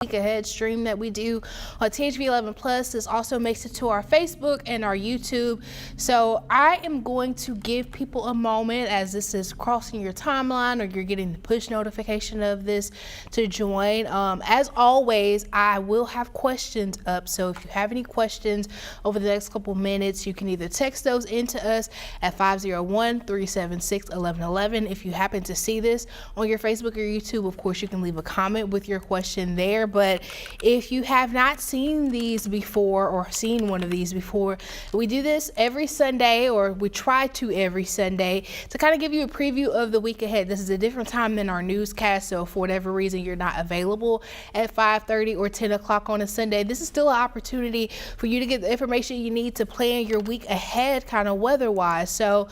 week ahead stream that we do on THV 11 Plus. This also makes it to our Facebook and our YouTube. So I am going to give people a moment as this is crossing your timeline or you're getting the push notification of this to join. As always, I will have questions up. So if you have any questions over the next couple minutes, you can either text those into us at 501-376-1111. If you happen to see this on your Facebook or YouTube, of course, you can leave a comment with your question there. But if you have not seen these before or seen one of these before, we do this every Sunday, or we try to every Sunday, to kind of give you a preview of the week ahead. This is a different time than our newscast, so for whatever reason you're not available at 5:30 or 10 o'clock on a Sunday, this is still an opportunity for you to get the information you need to plan your week ahead kind of weather-wise. So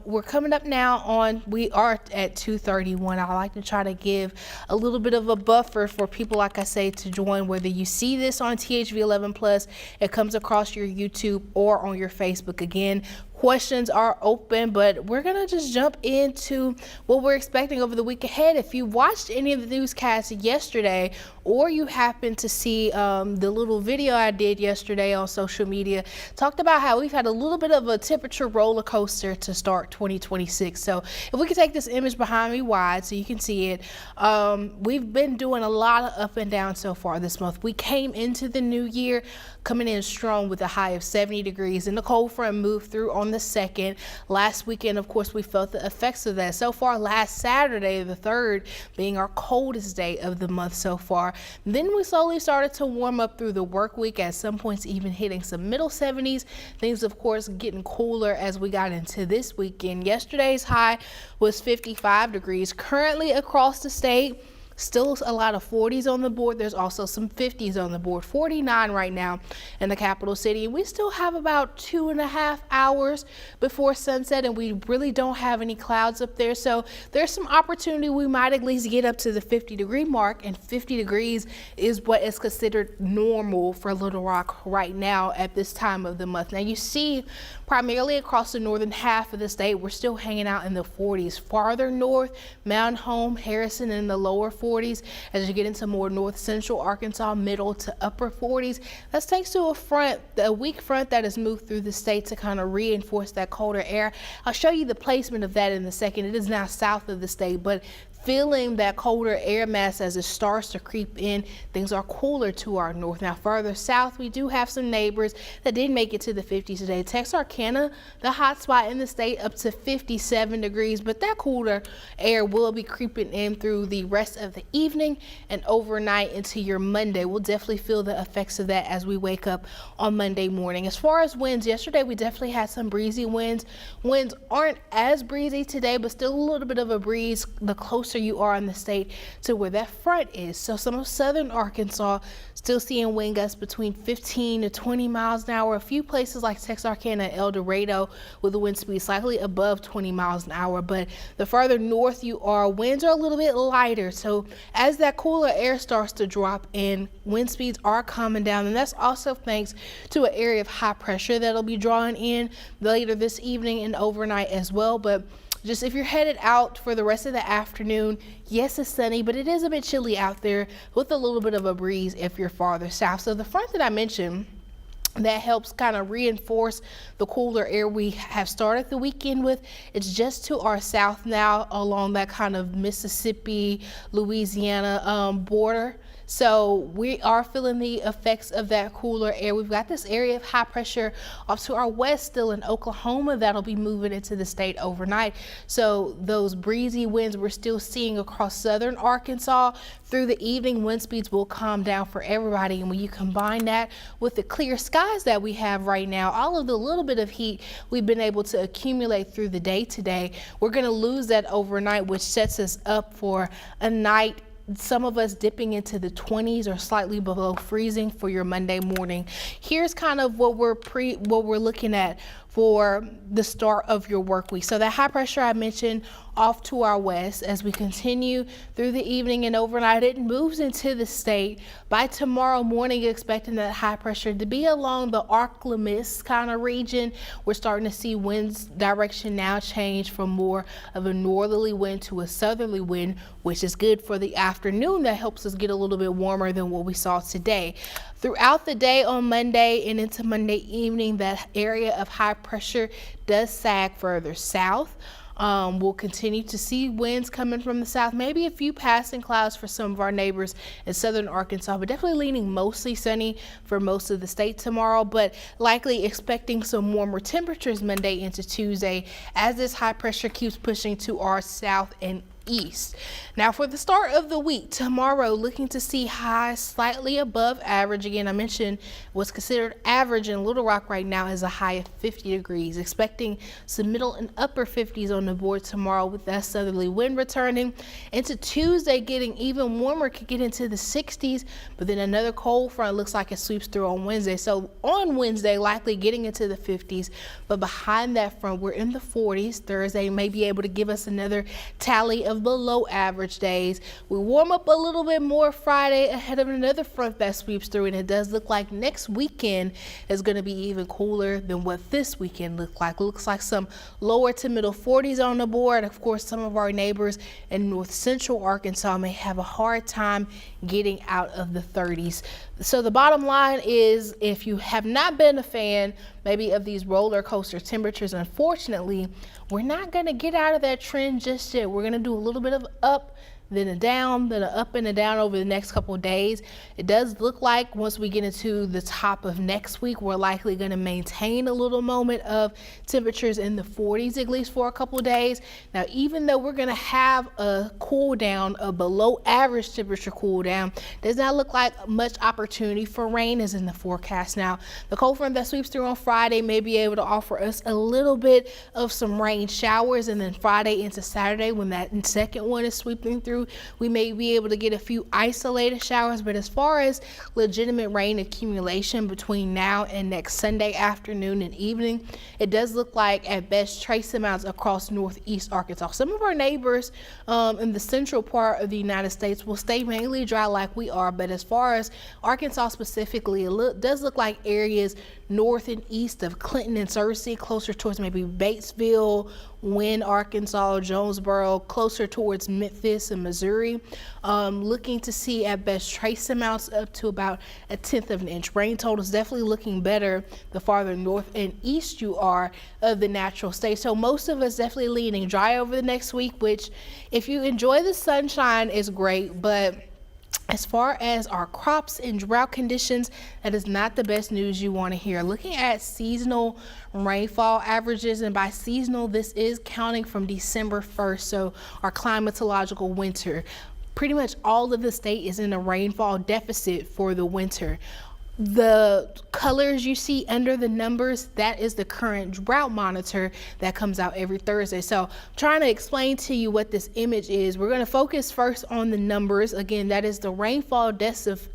we're coming up now on, we are at 2:31. I like to try to give a little bit of a buffer for people, like I say, to join, whether you see this on THV 11 Plus, it comes across your YouTube, or on your Facebook. Again, questions are open, but we're gonna just jump into what we're expecting over the week ahead. If you watched any of the newscasts yesterday, or you happen to see the little video I did yesterday on social media, talked about how we've had a little bit of a temperature roller coaster to start 2026. So if we could take this image behind me wide so you can see it, we've been doing a lot of up and down so far this month. We came into the new year coming in strong with a high of 70 degrees, and the cold front moved through on the 2nd. Last weekend, of course, we felt the effects of that. So far, last Saturday, the 3rd, being our coldest day of the month so far. Then we slowly started to warm up through the work week, at some points even hitting some middle 70s. Things, of course, getting cooler as we got into this weekend. Yesterday's high was 55 degrees. Currently across the state, still a lot of 40s on the board. There's also some 50s on the board. 49 right now in the capital city. And we still have about 2.5 hours before sunset, and we really don't have any clouds up there. So there's some opportunity. We might at least get up to the 50-degree mark, and 50 degrees is what is considered normal for Little Rock right now at this time of the month. Now you see primarily across the northern half of the state, we're still hanging out in the 40s. Farther north, Mount Home, Harrison, in the lower 40s. As you get into more north central Arkansas, middle to upper 40s. That's thanks to a weak front that has moved through the state to kind of reinforce that colder air. I'll show you the placement of that in a second. It is now south of the state, but feeling that colder air mass as it starts to creep in, things are cooler to our north. Now further south, we do have some neighbors that did make it to the 50s today. Texarkana, the hot spot in the state, up to 57 degrees, but that cooler air will be creeping in through the rest of the evening and overnight into your Monday. We'll definitely feel the effects of that as we wake up on Monday morning. As far as winds, yesterday we definitely had some breezy winds. Winds aren't as breezy today, but still a little bit of a breeze the closer you are in the state to where that front is. So some of southern Arkansas still seeing wind gusts between 15 to 20 miles an hour. A few places like Texarkana and El Dorado with the wind speed slightly above 20 miles an hour. But the further north you are, winds are a little bit lighter. So as that cooler air starts to drop in, wind speeds are coming down, and that's also thanks to an area of high pressure that'll be drawing in later this evening and overnight as well. But just if you're headed out for the rest of the afternoon, yes, it's sunny, but it is a bit chilly out there with a little bit of a breeze if you're farther south. So the front that I mentioned, that helps kind of reinforce the cooler air we have started the weekend with, it's just to our south now along that kind of Mississippi, Louisiana border. So we are feeling the effects of that cooler air. We've got this area of high pressure off to our west still in Oklahoma that'll be moving into the state overnight. So those breezy winds we're still seeing across southern Arkansas through the evening, wind speeds will calm down for everybody. And when you combine that with the clear skies that we have right now, all of the little bit of heat we've been able to accumulate through the day today, we're going to lose that overnight, which sets us up for a night, some of us dipping into the 20s or slightly below freezing for your Monday morning. Here's kind of what we're looking at for the start of your work week. So that high pressure I mentioned off to our west, as we continue through the evening and overnight, it moves into the state. By tomorrow morning, expecting that high pressure to be along the Ark-La-Mist kind of region. We're starting to see winds direction now change from more of a northerly wind to a southerly wind, which is good for the afternoon. That helps us get a little bit warmer than what we saw today. Throughout the day on Monday and into Monday evening, that area of high pressure does sag further south. We'll continue to see winds coming from the south, maybe a few passing clouds for some of our neighbors in southern Arkansas, but definitely leaning mostly sunny for most of the state tomorrow, but likely expecting some warmer temperatures Monday into Tuesday as this high pressure keeps pushing to our south and east. Now for the start of the week, tomorrow looking to see highs slightly above average. Again, I mentioned what's considered average in Little Rock right now is a high of 50 degrees. Expecting some middle and upper 50s on the board tomorrow with that southerly wind returning. Into Tuesday, getting even warmer, could get into the 60s, but then another cold front looks like it sweeps through on Wednesday. So on Wednesday, likely getting into the 50s, but behind that front, we're in the 40s. Thursday may be able to give us another tally of below average days. We warm up a little bit more Friday ahead of another front that sweeps through, and it does look like next weekend is going to be even cooler than what this weekend looked like. Looks like some lower to middle 40s on the board. Of course, some of our neighbors in north central Arkansas may have a hard time getting out of the 30s. So the bottom line is, if you have not been a fan maybe of these roller coaster temperatures, unfortunately, we're not going to get out of that trend just yet. We're going to do a little bit of up, then a down, then a up and a down over the next couple of days. It does look like once we get into the top of next week, we're likely going to maintain a little moment of temperatures in the 40s, at least for a couple of days. Now, even though we're going to have a cool down, a below average temperature cool down, does not look like much opportunity for rain is in the forecast. Now, the cold front that sweeps through on Friday may be able to offer us a little bit of some rain showers, and then Friday into Saturday, when that second one is sweeping through, we may be able to get a few isolated showers. But as far as legitimate rain accumulation between now and next Sunday afternoon and evening, it does look like at best trace amounts across northeast Arkansas. Some of our neighbors in the central part of the United States will stay mainly dry like we are, but as far as Arkansas specifically, it does look like areas north and east of Clinton and Searcy, closer towards maybe Batesville, Wynne, Arkansas, Jonesboro, closer towards Memphis and Missouri, looking to see at best trace amounts up to about 1/10 of an inch. Rain totals definitely looking better the farther north and east you are of the natural state. So most of us definitely leaning dry over the next week, which if you enjoy the sunshine is great, but as far as our crops and drought conditions, that is not the best news you want to hear. Looking at seasonal rainfall averages, and by seasonal, this is counting from December 1st, so our climatological winter. Pretty much all of the state is in a rainfall deficit for the winter. The colors you see under the numbers, that is the current drought monitor that comes out every Thursday. So I'm trying to explain to you what this image is. We're going to focus first on the numbers. Again, that is the rainfall deficit,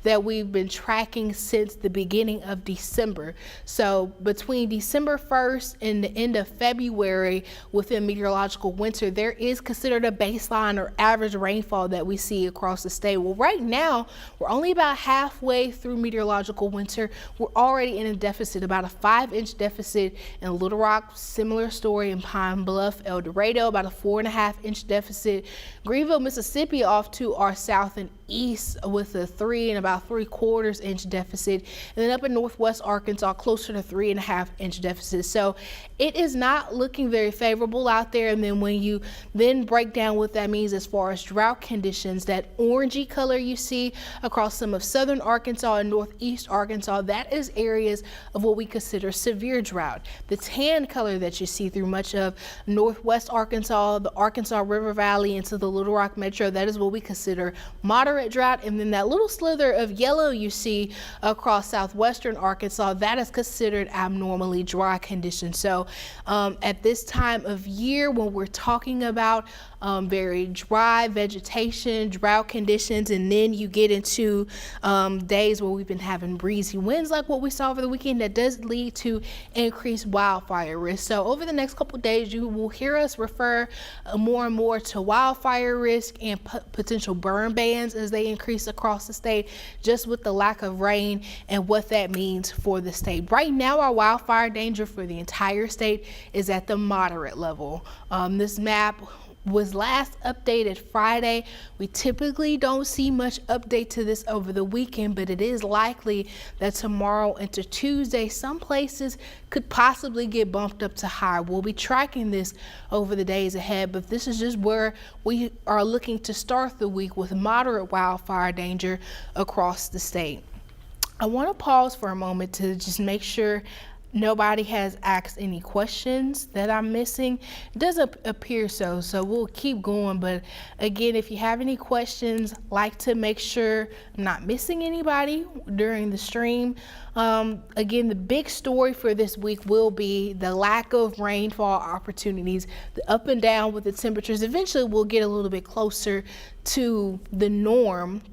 that we've been tracking since the beginning of December. So between December 1st and the end of February within meteorological winter, there is considered a baseline or average rainfall that we see across the state. Well, right now, we're only about halfway through meteorological winter. We're already in a deficit, about a 5-inch deficit in Little Rock. Similar story in Pine Bluff, El Dorado, about a 4.5-inch deficit. Greenville, Mississippi, off to our south and east with a 3 and about 3/4 inch deficit, and then up in northwest Arkansas, closer to 3.5-inch deficit. So it is not looking very favorable out there. And then when you then break down what that means as far as drought conditions, that orangey color you see across some of southern Arkansas and northeast Arkansas, that is areas of what we consider severe drought. The tan color that you see through much of northwest Arkansas, the Arkansas River Valley into the Little Rock Metro, that is what we consider moderate moderate drought, and then that little slither of yellow you see across southwestern Arkansas, that is considered abnormally dry conditions. So at this time of year, when we're talking about very dry vegetation, drought conditions, and then you get into days where we've been having breezy winds like what we saw over the weekend, that does lead to increased wildfire risk. So over the next couple of days, you will hear us refer more and more to wildfire risk and potential burn bans as they increase across the state, just with the lack of rain and what that means for the state. Right now, our wildfire danger for the entire state is at the moderate level. This map was last updated Friday. We typically don't see much update to this over the weekend, but it is likely that tomorrow into Tuesday, some places could possibly get bumped up to high. We'll be tracking this over the days ahead, but this is just where we are looking to start the week, with moderate wildfire danger across the state. I want to pause for a moment to just make sure nobody has asked any questions that I'm missing. It doesn't appear so we'll keep going. But again, if you have any questions, like to make sure I'm not missing anybody during the stream. Again, the big story for this week will be the lack of rainfall opportunities, the up and down with the temperatures. Eventually we'll get a little bit closer to the norm,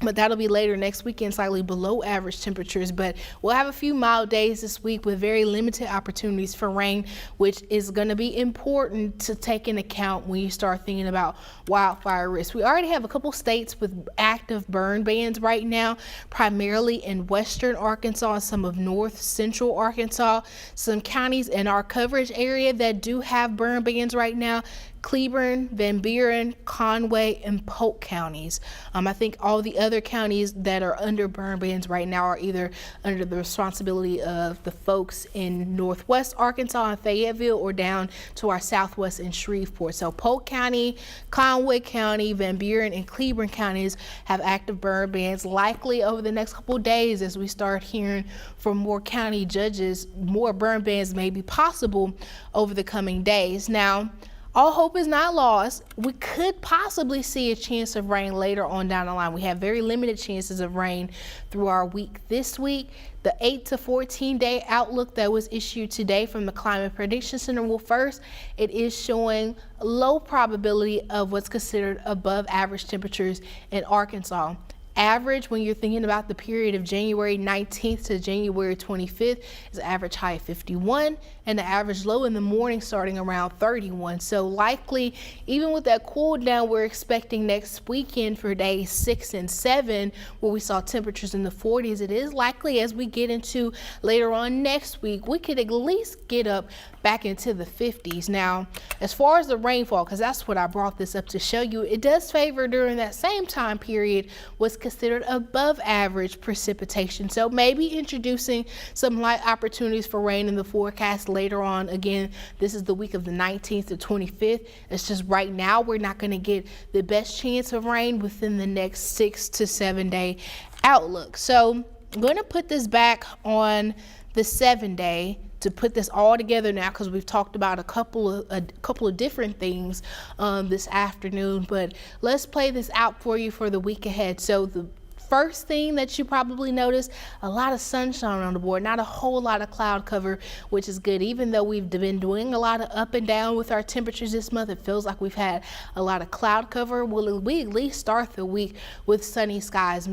but that'll be later next weekend, slightly below average temperatures. But we'll have a few mild days this week with very limited opportunities for rain, which is going to be important to take into account when you start thinking about wildfire risk. We already have a couple states with active burn bans right now, primarily in western Arkansas and some of north central Arkansas. Some counties in our coverage area that do have burn bans right now: Cleburne, Van Buren, Conway, and Polk counties. I think all the other counties that are under burn bans right now are either under the responsibility of the folks in northwest Arkansas and Fayetteville, or down to our southwest in Shreveport. So Polk County, Conway County, Van Buren, and Cleburne counties have active burn bans. Likely over the next couple of days, as we start hearing from more county judges, more burn bans may be possible over the coming days. Now, all hope is not lost. We could possibly see a chance of rain later on down the line. We have very limited chances of rain through our week this week. The 8 to 14 day outlook that was issued today from the Climate Prediction Center, well, first, it is showing low probability of what's considered above average temperatures in Arkansas. Average, when you're thinking about the period of January 19th to January 25th, is an average high of 51 and the average low in the morning starting around 31. So likely, even with that cool down we're expecting next weekend for days 6 and 7, where we saw temperatures in the 40s, it is likely as we get into later on next week, we could at least get up back into the 50s. Now, as far as the rainfall, because that's what I brought this up to show you, it does favor during that same time period what's considered above average precipitation. So maybe introducing some light opportunities for rain in the forecast later on. Again, this is the week of the 19th to 25th. It's just right now we're not going to get the best chance of rain within the next 6 to 7 day outlook. So I'm going to put this back on the 7-day to put this all together now, because we've talked about a couple of different things this afternoon. But let's play this out for you for the week ahead. So the first thing that you probably noticed, a lot of sunshine on the board, not a whole lot of cloud cover, which is good. Even though we've been doing a lot of up and down with our temperatures this month, it feels like we've had a lot of cloud cover. Well, we at least start the week with sunny skies.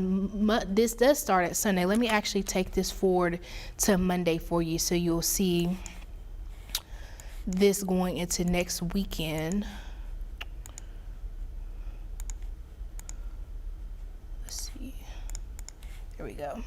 This does start at Sunday. Let me actually take this forward to Monday for you, so you'll see this going into next weekend. Here we go.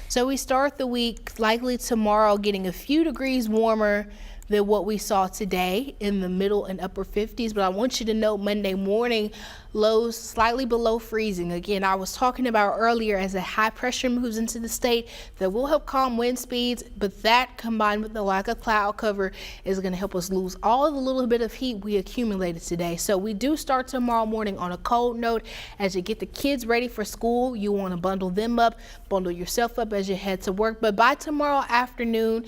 So we start the week likely tomorrow getting a few degrees warmer than what we saw today, in the middle and upper 50s. But I want you to note Monday morning lows slightly below freezing. Again, I was talking about earlier, as a high pressure moves into the state, that will help calm wind speeds, but that combined with the lack of cloud cover is going to help us lose all of the little bit of heat we accumulated today. So we do start tomorrow morning on a cold note. As you get the kids ready for school, you want to bundle them up, bundle yourself up as you head to work. But by tomorrow afternoon,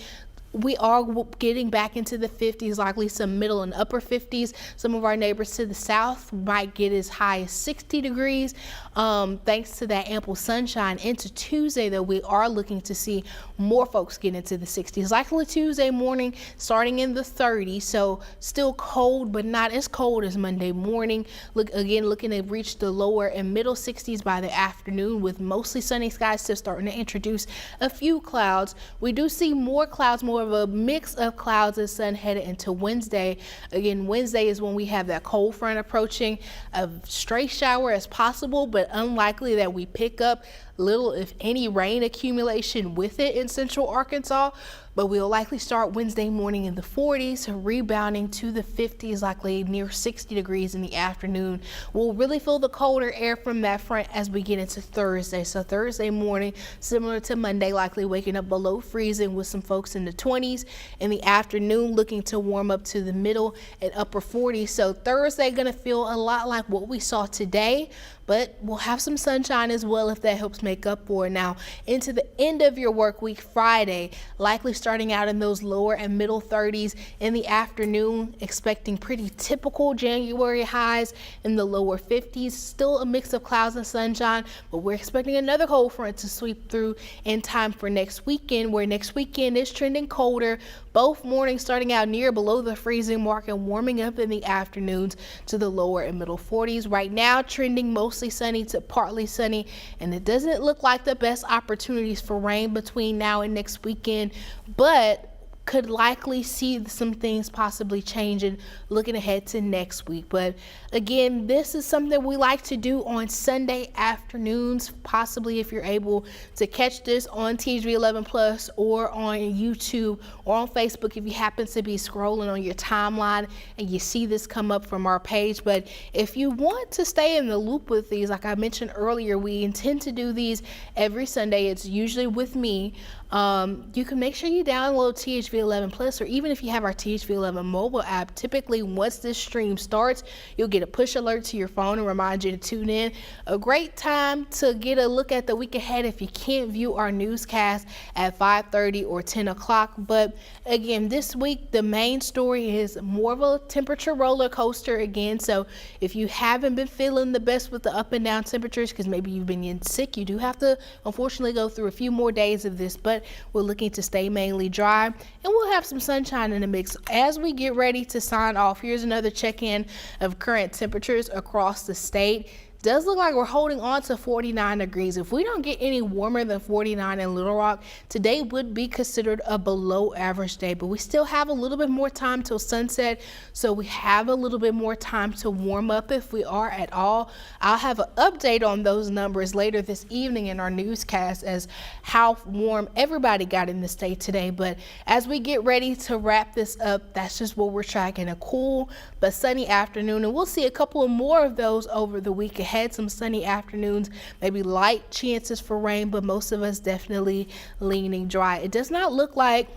we are getting back into the 50s, likely some middle and upper 50s. Some of our neighbors to the south might get as high as 60 degrees. Thanks to that ample sunshine into Tuesday, though, we are looking to see more folks get into the 60s. Likely Tuesday morning starting in the 30s. So still cold, but not as cold as Monday morning. Looking to reach the lower and middle 60s by the afternoon, with mostly sunny skies still starting to introduce a few clouds. We do see more clouds, more of a mix of clouds and sun headed into Wednesday. Again, Wednesday is when we have that cold front approaching. A stray shower as possible, but unlikely that we pick up little, if any, rain accumulation with it in central Arkansas. But we'll likely start Wednesday morning in the 40s, rebounding to the 50s, likely near 60 degrees in the afternoon. We'll really feel the colder air from that front as we get into Thursday. So Thursday morning, similar to Monday, likely waking up below freezing with some folks in the 20s. In the afternoon, looking to warm up to the middle and upper 40s. So Thursday gonna feel a lot like what we saw today, but we'll have some sunshine as well if that helps make up for it. Now, into the end of your work week, Friday, likely starting out in those lower and middle 30s. In the afternoon, expecting pretty typical January highs in the lower 50s. Still a mix of clouds and sunshine, but we're expecting another cold front to sweep through in time for next weekend, where next weekend is trending colder. Both mornings starting out near below the freezing mark and warming up in the afternoons to the lower and middle 40s. Right now, trending mostly sunny to partly sunny, and it doesn't look like the best opportunities for rain between now and next weekend, but could likely see some things possibly changing looking ahead to next week. But again, this is something we like to do on Sunday afternoons, possibly if you're able to catch this on THV 11 Plus or on YouTube or on Facebook if you happen to be scrolling on your timeline and you see this come up from our page. But if you want to stay in the loop with these, like I mentioned earlier, we intend to do these every Sunday. It's usually with me. You can make sure you download THV 11 Plus, or even if you have our THV 11 mobile app, typically once this stream starts, you'll get a push alert to your phone and remind you to tune in. A great time to get a look at the week ahead if you can't view our newscast at 5:30 or 10 o'clock. But again, this week, the main story is more of a temperature roller coaster again. So if you haven't been feeling the best with the up and down temperatures, because maybe you've been getting sick, you do have to unfortunately go through a few more days of this, but we're looking to stay mainly dry, and we'll have some sunshine in the mix as we get ready to sign off. Here's another check-in of current temperatures across the state. Does look like we're holding on to 49 degrees. If we don't get any warmer than 49 in Little Rock, today would be considered a below average day, but we still have a little bit more time till sunset, so we have a little bit more time to warm up if we are at all. I'll have an update on those numbers later this evening in our newscast as how warm everybody got in the state today. But as we get ready to wrap this up, that's just what we're tracking, a cool but sunny afternoon, and we'll see a couple of more of those over the week ahead. Some sunny afternoons, maybe light chances for rain, but most of us definitely leaning dry. It does not look like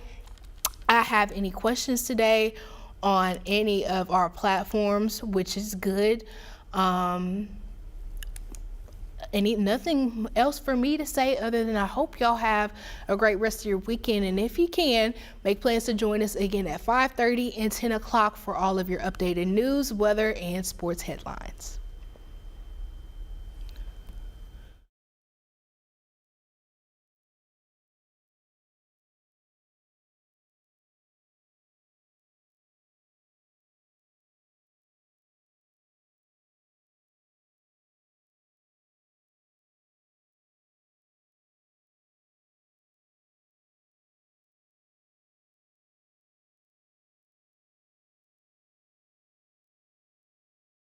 I have any questions today on any of our platforms, which is good. Nothing else for me to say other than I hope y'all have a great rest of your weekend. And if you can, make plans to join us again at 5:30 and 10 o'clock for all of your updated news, weather, and sports headlines.